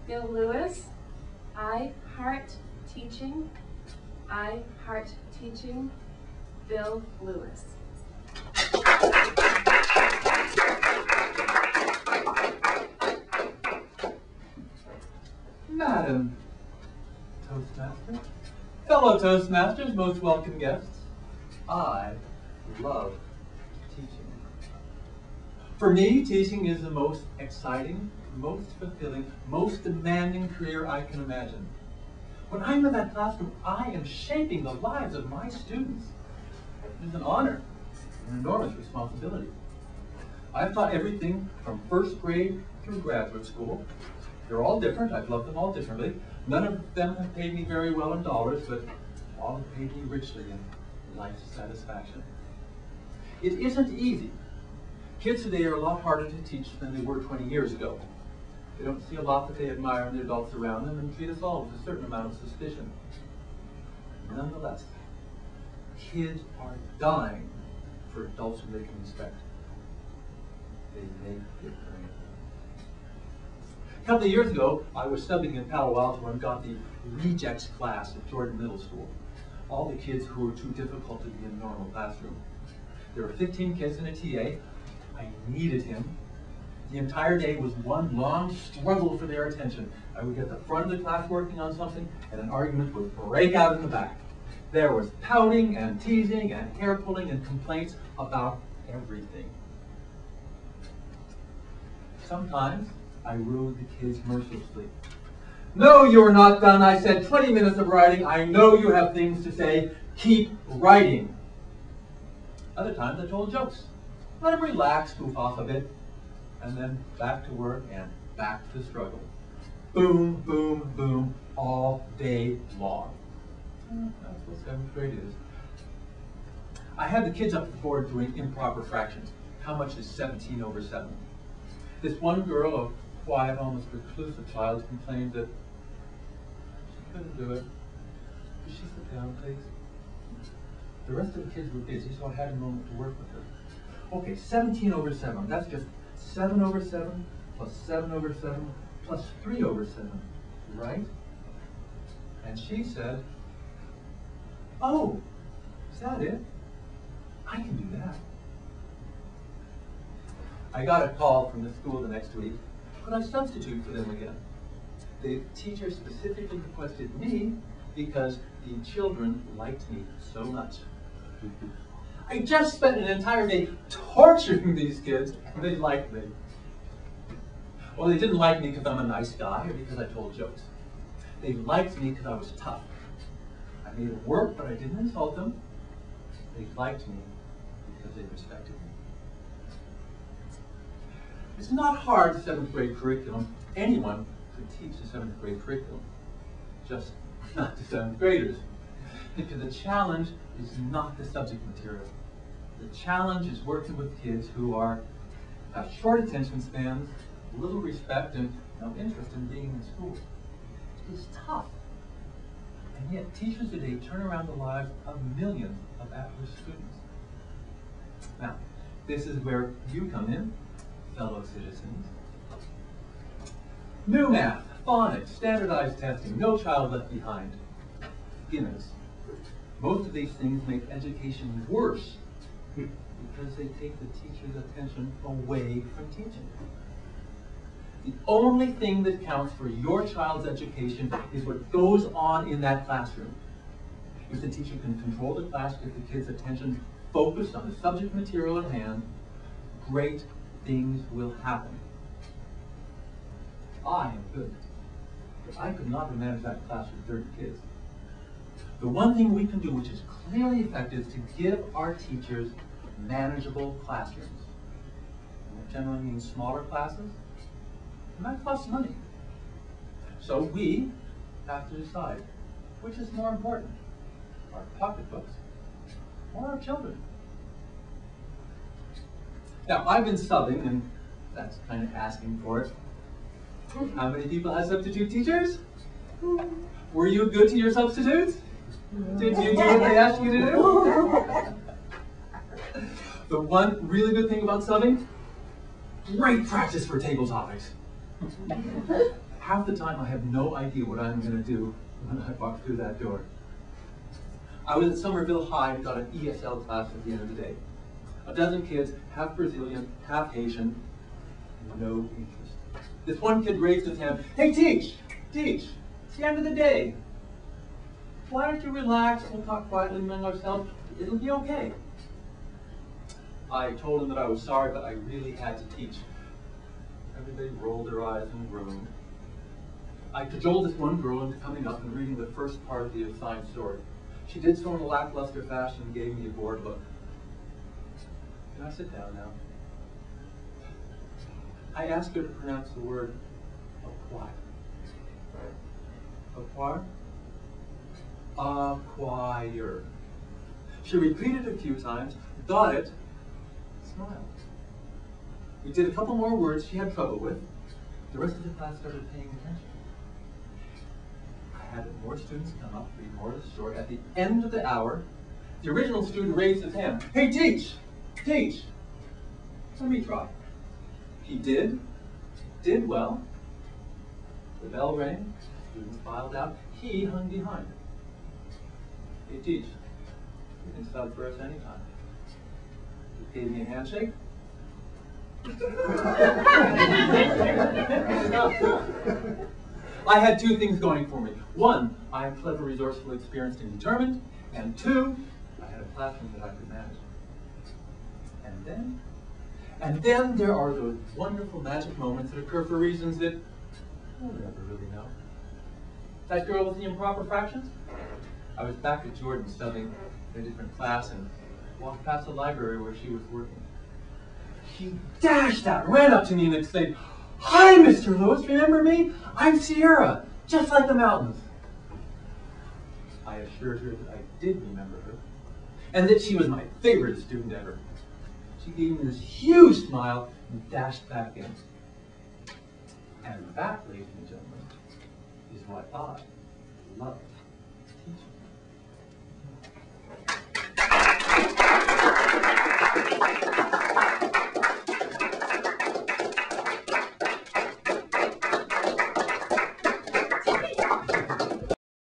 Bill Lewis, I heart teaching. I heart teaching. Bill Lewis. Madam Toastmaster, fellow Toastmasters, most welcome guests, I love teaching. For me, teaching is the most exciting, most fulfilling, most demanding career I can imagine. When I'm in that classroom, I am shaping the lives of my students. It is an honor, an enormous responsibility. I've taught everything from first grade through graduate school. They're all different. I've loved them all differently. None of them have paid me very well in dollars, but all have paid me richly in life satisfaction. It isn't easy. Kids today are a lot harder to teach than they were 20 years ago. They don't see a lot that they admire in the adults around them and treat us all with a certain amount of suspicion. Nonetheless, kids are dying for adults who they can respect. They make it rain. A couple of years ago, I was subbing in Palo Alto and got the rejects class at Jordan Middle School. All the kids who were too difficult to be in a normal classroom. There were 15 kids in a TA. I needed him. The entire day was one long struggle for their attention. I would get the front of the class working on something, and an argument would break out in the back. There was pouting and teasing and hair pulling and complaints about everything. Sometimes I rode the kids mercilessly. No, you're not done. I said 20 minutes of writing. I know you have things to say. Keep writing. Other times I told jokes. Let them relax, goof off a bit, and then back to work and back to struggle. Boom, boom, boom, all day long. That's what 7th grade is. I had the kids up at the board doing improper fractions. How much is 17 over 7? This one girl, a quiet, almost reclusive child, complained that she couldn't do it. Could she sit down, please? The rest of the kids were busy, so I had a moment to work with her. Okay, 17 over 7. That's just 7 over 7 plus 7 over 7 plus 3 over 7, right? And she said, oh, is that it? I can do that. I got a call from the school the next week. Could I substitute for them again? The teacher specifically requested me because the children liked me so much. I just spent an entire day torturing these kids, and they liked me. Well, they didn't like me because I'm a nice guy or because I told jokes. They liked me because I was tough. I made it work, but I didn't insult them. They liked me because they respected me. It's not hard, 7th grade curriculum. Anyone could teach the 7th grade curriculum, just not the 7th graders. Because the challenge is not the subject material. The challenge is working with kids who have short attention spans, little respect, and no interest in being in school. It's tough. And yet teachers today turn around the lives of millions of at-risk students. Now, this is where you come in, fellow citizens. New math, phonics, standardized testing, no child left behind. Beginners. Most of these things make education worse because they take the teacher's attention away from teaching. The only thing that counts for your child's education is what goes on in that classroom. If the teacher can control the class, get the kid's attention focused on the subject material at hand, great things will happen. I am good, but I could not have managed that class with 30 kids. The one thing we can do, which is clearly effective, is to give our teachers manageable classrooms. And that generally means smaller classes, and that costs money. So we have to decide which is more important, our pocketbooks or our children. Now, I've been subbing, and that's kind of asking for it. How many people have substitute teachers? Were you good to your substitutes? Did you do what they asked you to do? The one really good thing about subbing, great practice for table topics. Half the time I have no idea what I'm going to do when I walk through that door. I was at Somerville High and got an ESL class at the end of the day. A dozen kids, half Brazilian, half Haitian, no interest. This one kid raised his hand, "Hey, teach! Teach! It's the end of the day. Why don't you relax, we'll talk quietly among ourselves, it'll be okay." I told him that I was sorry, but I really had to teach. Everybody rolled their eyes and groaned. I cajoled this one girl into coming up and reading the first part of the assigned story. She did so in a lackluster fashion and gave me a bored look. "Can I sit down now?" I asked her to pronounce the word acquire. Acquire? Acquire. She repeated it a few times, got it, smiled. We did a couple more words she had trouble with. The rest of the class started paying attention. I had more students come up, read more of the story. At the end of the hour, the original student raised his hand. "Hey, teach! Teach! Let me try." He did well. The bell rang, students filed out. He hung behind. "Hey, teach, you can sub for us anytime." He gave me a handshake. I had two things going for me. One, I am clever, resourceful, experienced, and determined. And two, I had a classroom that I could manage. And then there are those wonderful magic moments that occur for reasons that we'll never really know. That girl with the improper fractions? I was back at Jordan studying in a different class and walked past the library where she was working. She dashed out, ran up to me and exclaimed, "Hi, Mr. Lewis, remember me? I'm Sierra, just like the mountains." I assured her that I did remember her, and that she was my favorite student ever. She gave me this huge smile and dashed back in. And that, ladies and gentlemen, is what I love.